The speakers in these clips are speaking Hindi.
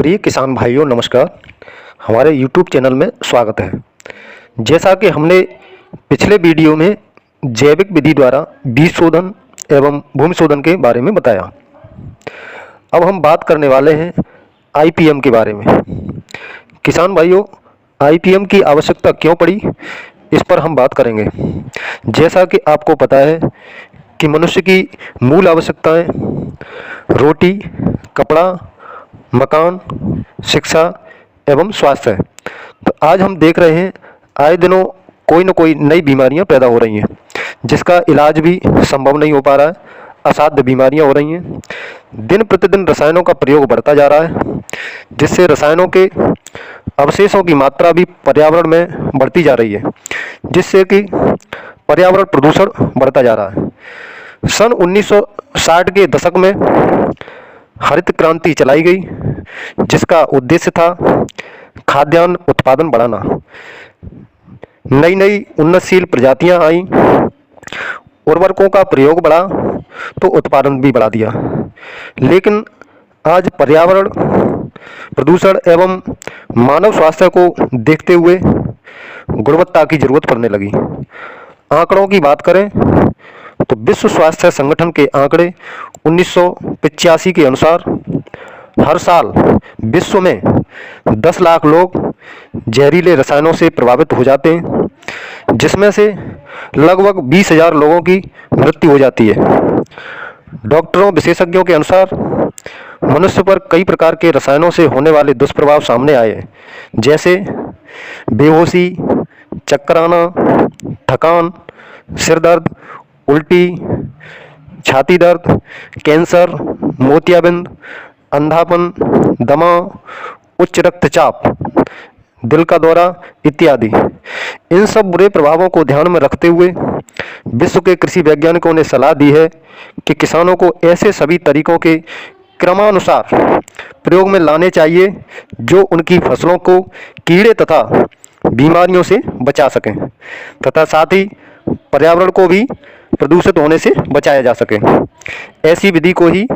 प्रिय किसान भाइयों नमस्कार। हमारे YouTube चैनल में स्वागत है। जैसा कि हमने पिछले वीडियो में जैविक विधि द्वारा बीज शोधन एवं भूमि शोधन के बारे में बताया, अब हम बात करने वाले हैं IPM के बारे में। किसान भाइयों, IPM की आवश्यकता क्यों पड़ी, इस पर हम बात करेंगे। जैसा कि आपको पता है कि मनुष्य की मूल आवश्यकताएं रोटी, कपड़ा, मकान, शिक्षा एवं स्वास्थ्य है। तो आज हम देख रहे हैं आए दिनों कोई न कोई नई बीमारियां पैदा हो रही हैं, जिसका इलाज भी संभव नहीं हो पा रहा है। असाध्य बीमारियां हो रही हैं। दिन प्रतिदिन रसायनों का प्रयोग बढ़ता जा रहा है, जिससे रसायनों के अवशेषों की मात्रा भी पर्यावरण में बढ़ती जा रही है, जिससे कि पर्यावरण प्रदूषण बढ़ता जा रहा है। सन 1960 के दशक में हरित क्रांति चलाई गई, जिसका उद्देश्य था खाद्यान्न उत्पादन बढ़ाना। नई नई उन्नतशील प्रजातियां आईं, उर्वरकों का प्रयोग बढ़ा तो उत्पादन भी बढ़ा दिया। लेकिन आज पर्यावरण प्रदूषण एवं मानव स्वास्थ्य को देखते हुए गुणवत्ता की जरूरत पड़ने लगी। आंकड़ों की बात करें तो विश्व स्वास्थ्य संगठन के आंकड़े 1985 के अनुसार हर साल विश्व में 10 लाख लोग जहरीले रसायनों से प्रभावित हो जाते हैं, जिसमें से लगभग 20,000 लोगों की मृत्यु हो जाती है। डॉक्टरों विशेषज्ञों के अनुसार मनुष्य पर कई प्रकार के रसायनों से होने वाले दुष्प्रभाव सामने आए हैं, जैसे बेहोशी, चक्कर आना, थकान, सिर दर्द, उल्टी, छाती दर्द, कैंसर, मोतियाबिंद, अंधापन, दमा, उच्च रक्तचाप, दिल का दौरा इत्यादि। इन सब बुरे प्रभावों को ध्यान में रखते हुए विश्व के कृषि वैज्ञानिकों ने सलाह दी है कि किसानों को ऐसे सभी तरीकों के क्रमानुसार प्रयोग में लाने चाहिए जो उनकी फसलों को कीड़े तथा बीमारियों से बचा सकें तथा साथ ही पर्यावरण को भी प्रदूषित होने से बचाया जा सके। ऐसी विधि को ही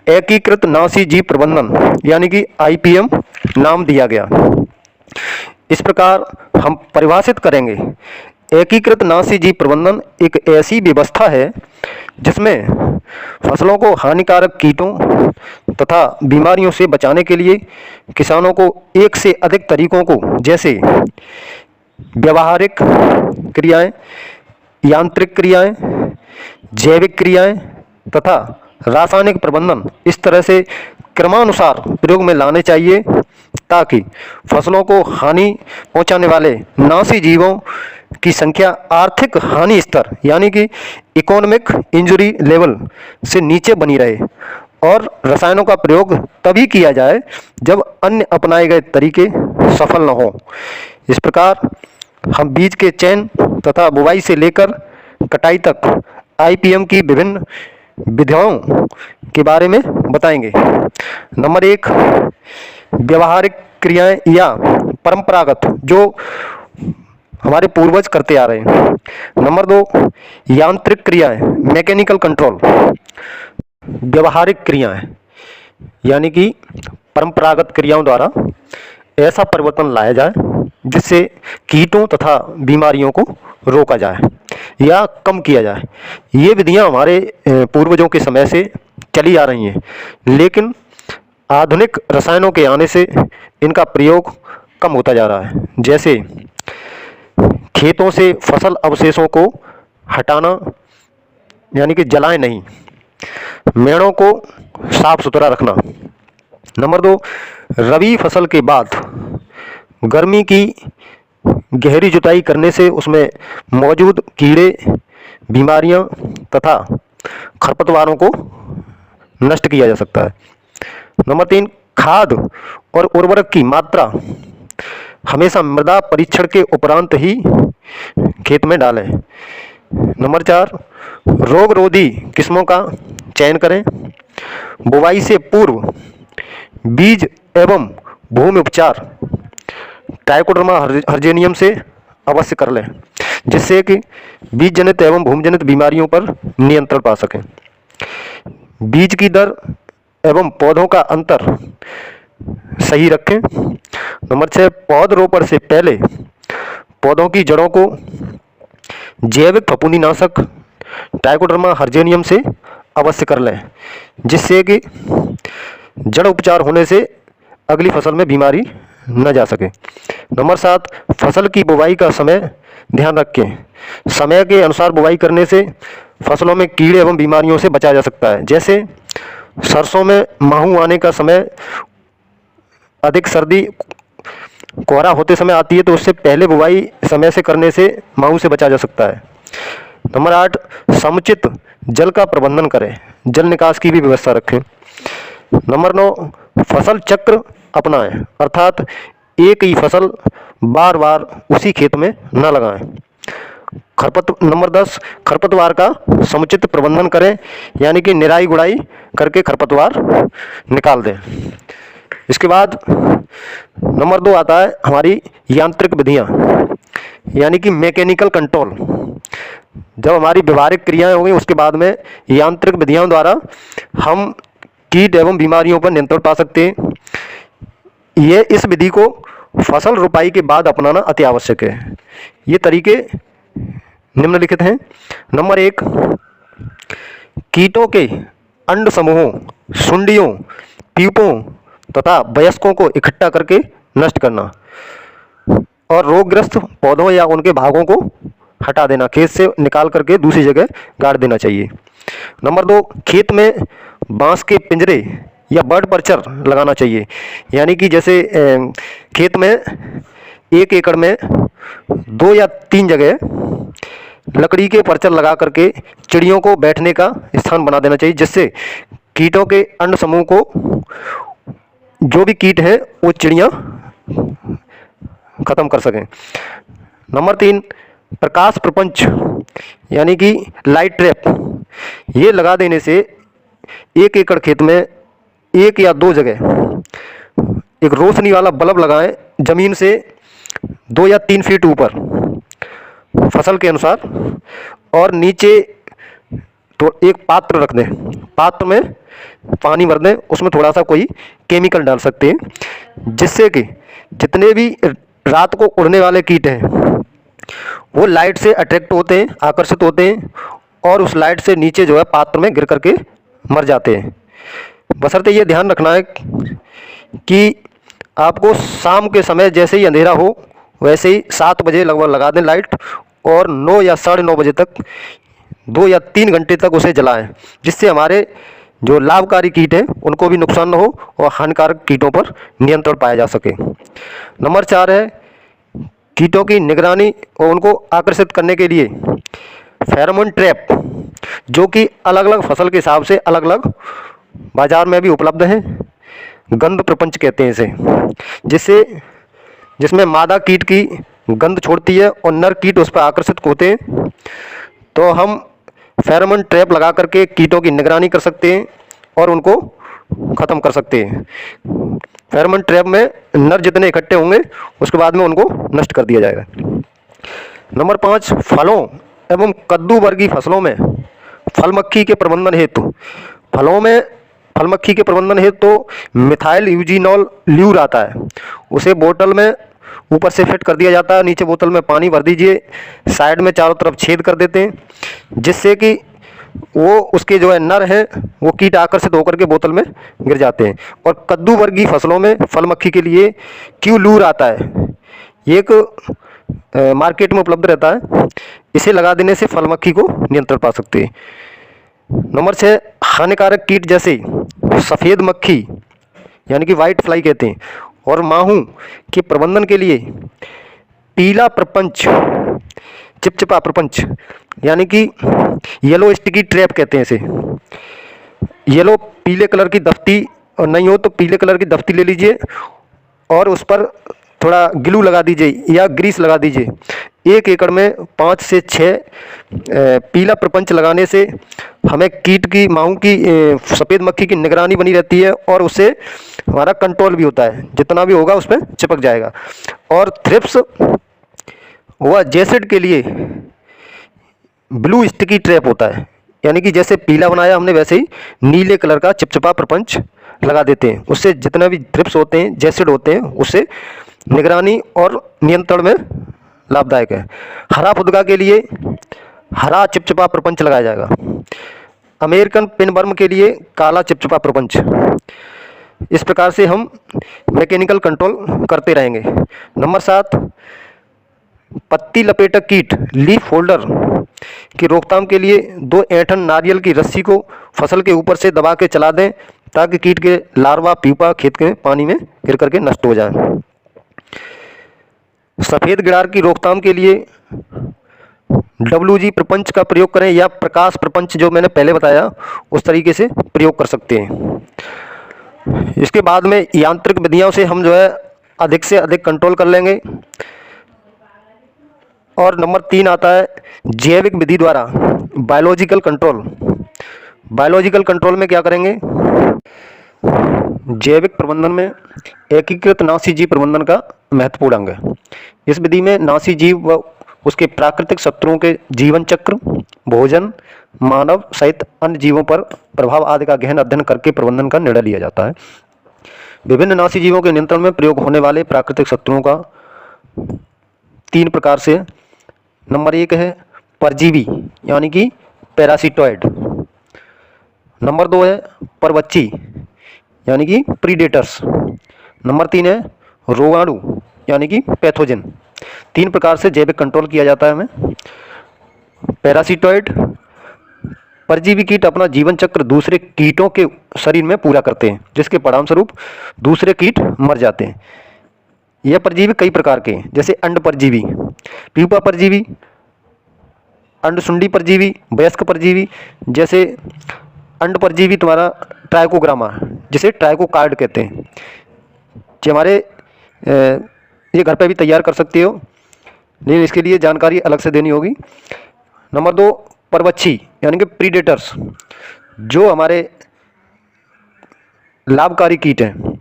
एकीकृत नाशी जीव प्रबंधन यानी कि IPM नाम दिया गया। इस प्रकार हम परिभाषित करेंगे, एकीकृत नाशी जीव प्रबंधन एक ऐसी व्यवस्था है जिसमें फसलों को हानिकारक कीटों तथा बीमारियों से बचाने के लिए किसानों को एक से अधिक तरीकों को, जैसे व्यावहारिक क्रियाएं, यांत्रिक क्रियाएं, जैविक क्रियाएं तथा रासायनिक प्रबंधन, इस तरह से क्रमानुसार प्रयोग में लाने चाहिए ताकि फसलों को हानि पहुंचाने वाले नाशी जीवों की संख्या आर्थिक हानि स्तर यानी कि इकोनॉमिक इंजरी लेवल से नीचे बनी रहे और रसायनों का प्रयोग तभी किया जाए जब अन्य अपनाए गए तरीके सफल न हो। इस प्रकार हम बीज के चयन तथा बुवाई से लेकर कटाई तक IPM की विभिन्न विधियों के बारे में बताएंगे। नंबर 1, व्यवहारिक क्रियाएं या परंपरागत, जो हमारे पूर्वज करते आ रहे हैं। नंबर 2, यांत्रिक क्रियाएं, मैकेनिकल कंट्रोल। व्यवहारिक क्रियाएं यानी कि परंपरागत क्रियाओं द्वारा ऐसा परिवर्तन लाया जाए जिससे कीटों तथा बीमारियों को रोका जाए या कम किया जाए। ये विधियां हमारे पूर्वजों के समय से चली आ रही हैं, लेकिन आधुनिक रसायनों के आने से इनका प्रयोग कम होता जा रहा है। जैसे खेतों से फसल अवशेषों को हटाना यानी कि जलाएं नहीं, मेड़ों को साफ सुथरा रखना। नंबर 2, रबी फसल के बाद गर्मी की गहरी जुताई करने से उसमें मौजूद कीड़े, बीमारियां तथा खरपतवारों को नष्ट किया जा सकता है। नंबर 3, खाद और उर्वरक की मात्रा हमेशा मृदा परीक्षण के उपरांत ही खेत में डालें। नंबर 4, रोगरोधी किस्मों का चयन करें। बुवाई से पूर्व बीज एवं भूमि उपचार ट्राइकोडर्मा हर्जेनियम से अवश्य कर लें, जिससे कि बीज जनित एवं भूमि जनित बीमारियों पर नियंत्रण पा सकें। बीज की दर एवं पौधों का अंतर सही रखें। नंबर 6, पौधरोपण से पहले पौधों की जड़ों को जैविक फफूंदीनाशक ट्राइकोडर्मा हर्बेनियम से अवश्य कर लें, जिससे कि जड़ उपचार होने से अगली फसल में बीमारी न जा सके। नंबर 7, फसल की बुवाई का समय ध्यान रखें। समय के अनुसार बुवाई करने से फसलों में कीड़े एवं बीमारियों से बचा जा सकता है। जैसे सरसों में माहू आने का समय अधिक सर्दी कोहरा होते समय आती है, तो उससे पहले बुवाई समय से करने से माहू से बचा जा सकता है। नंबर 8, समुचित जल का प्रबंधन करें, जल निकास की भी व्यवस्था रखें। नंबर 9, फसल चक्र अपनाएं, अर्थात एक ही फसल बार बार उसी खेत में न लगाएं। नंबर 10, खरपतवार का समुचित प्रबंधन करें, यानी कि निराई गुड़ाई करके खरपतवार निकाल दें। इसके बाद नंबर 2 आता है हमारी यांत्रिक विधियां, यानी कि मैकेनिकल कंट्रोल। जब हमारी व्यवहारिक क्रियाएं होंगी उसके बाद में यांत्रिक विधियों द्वारा हम कीट एवं बीमारियों पर नियंत्रण पा सकते हैं। ये इस विधि को फसल रोपाई के बाद अपनाना अति आवश्यक है। ये तरीके निम्नलिखित हैं। नंबर 1, कीटों के अंड समूहों, सुंडियों, पीपों तथा वयस्कों को इकट्ठा करके नष्ट करना और रोगग्रस्त पौधों या उनके भागों को हटा देना, खेत से निकाल करके दूसरी जगह गाड़ देना चाहिए। नंबर 2, खेत में बांस के पिंजरे या बर्ड पर्चर लगाना चाहिए, यानी कि जैसे खेत में 1 एकड़ में 2 या 3 जगह लकड़ी के पर्चर लगा करके चिड़ियों को बैठने का स्थान बना देना चाहिए, जिससे कीटों के अंड समूह को जो भी कीट हैं वो चिड़ियाँ खत्म कर सकें। नंबर 3, प्रकाश प्रपंच यानी कि लाइट ट्रैप, ये लगा देने से 1 एकड़ खेत में 1 या 2 जगह एक रोशनी वाला बल्ब लगाएं, जमीन से 2 या 3 फीट ऊपर फसल के अनुसार, और नीचे तो एक पात्र रख दें, पात्र में पानी भर दें, उसमें थोड़ा सा कोई केमिकल डाल सकते हैं, जिससे कि जितने भी रात को उड़ने वाले कीट हैं वो लाइट से अट्रैक्ट होते हैं, आकर्षित होते हैं, और उस लाइट से नीचे जो है पात्र में गिर करके मर जाते हैं। बशर्ते ये ध्यान रखना है कि आपको शाम के समय जैसे ही अंधेरा हो वैसे ही 7 बजे लगभग लगा दें लाइट, और 9 या 9:30 बजे तक 2 या 3 घंटे तक उसे जलाएं, जिससे हमारे जो लाभकारी कीट हैं उनको भी नुकसान न हो और हानिकारक कीटों पर नियंत्रण पाया जा सके। नंबर 4 है कीटों की निगरानी और उनको आकर्षित करने के लिए फेरोमोन ट्रैप, जो कि अलग अलग फसल के हिसाब से अलग अलग बाजार में भी उपलब्ध हैं। गंध प्रपंच कहते हैं इसे, जिसमें मादा कीट की गंध छोड़ती है और नर कीट उस पर आकर्षित होते हैं। तो हम फेरोमोन ट्रैप लगा करके कीटों की निगरानी कर सकते हैं और उनको ख़त्म कर सकते हैं। फेरोमोन ट्रैप में नर जितने इकट्ठे होंगे उसके बाद में उनको नष्ट कर दिया जाएगा। नंबर 5, फलों एवं कद्दू वर्गीय फसलों में फल मक्खी के प्रबंधन हेतु फल मक्खी के प्रबंधन हेतु तो मिथाइल यूजिनॉल ल्यूर आता है, उसे बोतल में ऊपर से फिट कर दिया जाता है, नीचे बोतल में पानी भर दीजिए, साइड में चारों तरफ छेद कर देते हैं, जिससे कि वो उसके जो है नर हैं वो कीट आकर्षित होकर के बोतल में गिर जाते हैं। और कद्दू वर्गीय फसलों में फल मक्खी के लिए क्यू लूर आता है, ये एक मार्केट में उपलब्ध रहता है, इसे लगा देने से फल मक्खी को नियंत्रण पा सकते हैं। नंबर 6, हानिकारक कीट जैसे सफ़ेद मक्खी यानी कि वाइट फ्लाई कहते हैं और माहू के प्रबंधन के लिए पीला प्रपंच, चिपचिपा प्रपंच यानी कि येलो स्टिकी ट्रैप कहते हैं इसे। येलो पीले कलर की दफ्ती, और नहीं हो तो पीले कलर की दफ्ती ले लीजिए और उस पर थोड़ा ग्लू लगा दीजिए या ग्रीस लगा दीजिए। 1 एकड़ में 5 से 6 पीला प्रपंच लगाने से हमें कीट की, माहू की, सफ़ेद मक्खी की निगरानी बनी रहती है और उससे हमारा कंट्रोल भी होता है, जितना भी होगा उस पर चिपक जाएगा। और थ्रिप्स व जेसिड के लिए ब्लू स्टिकी ट्रैप होता है, यानी कि जैसे पीला बनाया हमने वैसे ही नीले कलर का चिपचिपा प्रपंच लगा देते हैं। उससे जितने भी थ्रिप्स होते हैं, जैसिड होते हैं, उससे निगरानी और नियंत्रण में लाभदायक है। हरा फुदका के लिए हरा चिपचिपा प्रपंच लगाया जाएगा। अमेरिकन पिनवर्म के लिए काला चिपचिपा प्रपंच। इस प्रकार से हम मैकेनिकल कंट्रोल करते रहेंगे। नंबर 7, पत्ती लपेटक कीट लीफ होल्डर की रोकथाम के लिए 2 ऐंठन नारियल की रस्सी को फसल के ऊपर से दबा के चला दें ताकि कीट के लार्वा प्यूपा खेत के पानी में गिर करके नष्ट हो जाए। सफ़ेद गिडार की रोकथाम के लिए WG प्रपंच का प्रयोग करें या प्रकाश प्रपंच जो मैंने पहले बताया उस तरीके से प्रयोग कर सकते हैं। इसके बाद में यांत्रिक विधियों से हम जो है अधिक से अधिक कंट्रोल कर लेंगे। और नंबर 3 आता है जैविक विधि द्वारा बायोलॉजिकल कंट्रोल। बायोलॉजिकल कंट्रोल में क्या करेंगे? जैविक प्रबंधन में एकीकृत नासी जीव प्रबंधन का महत्वपूर्ण अंग है। इस विधि में नासी जीव व उसके प्राकृतिक शत्रुओं के जीवन चक्र, भोजन, मानव सहित अन्य जीवों पर प्रभाव आदि का गहन अध्ययन करके प्रबंधन का निर्णय लिया जाता है। विभिन्न नासी जीवों के नियंत्रण में प्रयोग होने वाले प्राकृतिक शत्रुओं का 3 प्रकार से। नंबर 1 है परजीवी यानी कि पैरासिटॉइड। नंबर 2 है परवच्ची यानी कि प्रीडेटर्स। नंबर 3 है रोगाणु यानी कि पैथोजन। 3 प्रकार से जैविक कंट्रोल किया जाता है हमें। पैरासिटॉइड, परजीवी कीट अपना जीवन चक्र दूसरे कीटों के शरीर में पूरा करते हैं जिसके परिणामस्वरूप दूसरे कीट मर जाते हैं। यह परजीवी कई प्रकार के हैं जैसे अंड परजीवी, प्यूपा परजीवी, अंडसुंडी परजीवी, वयस्क परजीवी। जैसे अंड परजीवी तुम्हारा ट्राइकोग्रामा जिसे ट्राइकोकार्ड कहते हैं। जो हमारे ये घर पे भी तैयार कर सकते हो लेकिन इसके लिए जानकारी अलग से देनी होगी। नंबर 2 परवच्छी यानी कि प्रीडेटर्स जो हमारे लाभकारी कीट हैं।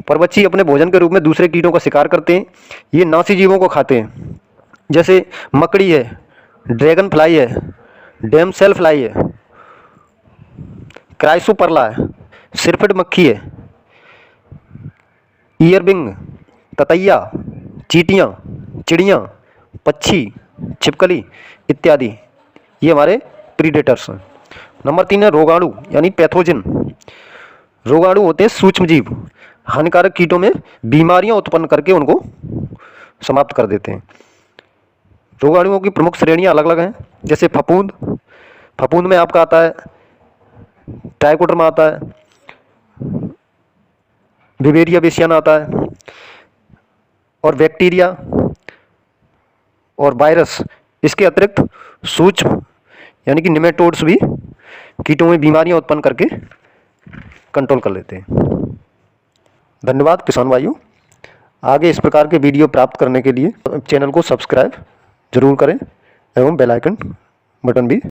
परवच्छी अपने भोजन के रूप में दूसरे कीटों का शिकार करते हैं। ये नासी जीवों को खाते हैं जैसे मकड़ी है, ड्रैगन फ्लाई है, डैम सेल फ्लाई है, क्राइसोपरला है, सिरफिड मक्खी है, ईयरबिंग, ततैया, चींटियाँ, चिड़ियाँ, पक्षी, छिपकली इत्यादि ये हमारे प्रीडेटर्स हैं। नंबर 3 है रोगाणु यानी पैथोजन। रोगाणु होते हैं सूक्ष्म जीव, हानिकारक कीटों में बीमारियां उत्पन्न करके उनको समाप्त कर देते हैं। रोगाणुओं की प्रमुख श्रेणियां अलग अलग हैं जैसे फफूंद। फफूंद में आपका आता है ट्राइकोडर्मा आता है, विवेरिया बेसियाना आता है, और बैक्टीरिया और वायरस। इसके अतिरिक्त सूक्ष्म यानी कि निमेटोड्स भी कीटों में बीमारियां उत्पन्न करके कंट्रोल कर लेते हैं। धन्यवाद किसान भाइयों। आगे इस प्रकार के वीडियो प्राप्त करने के लिए चैनल को सब्सक्राइब जरूर करें एवं बेल आइकन बटन भी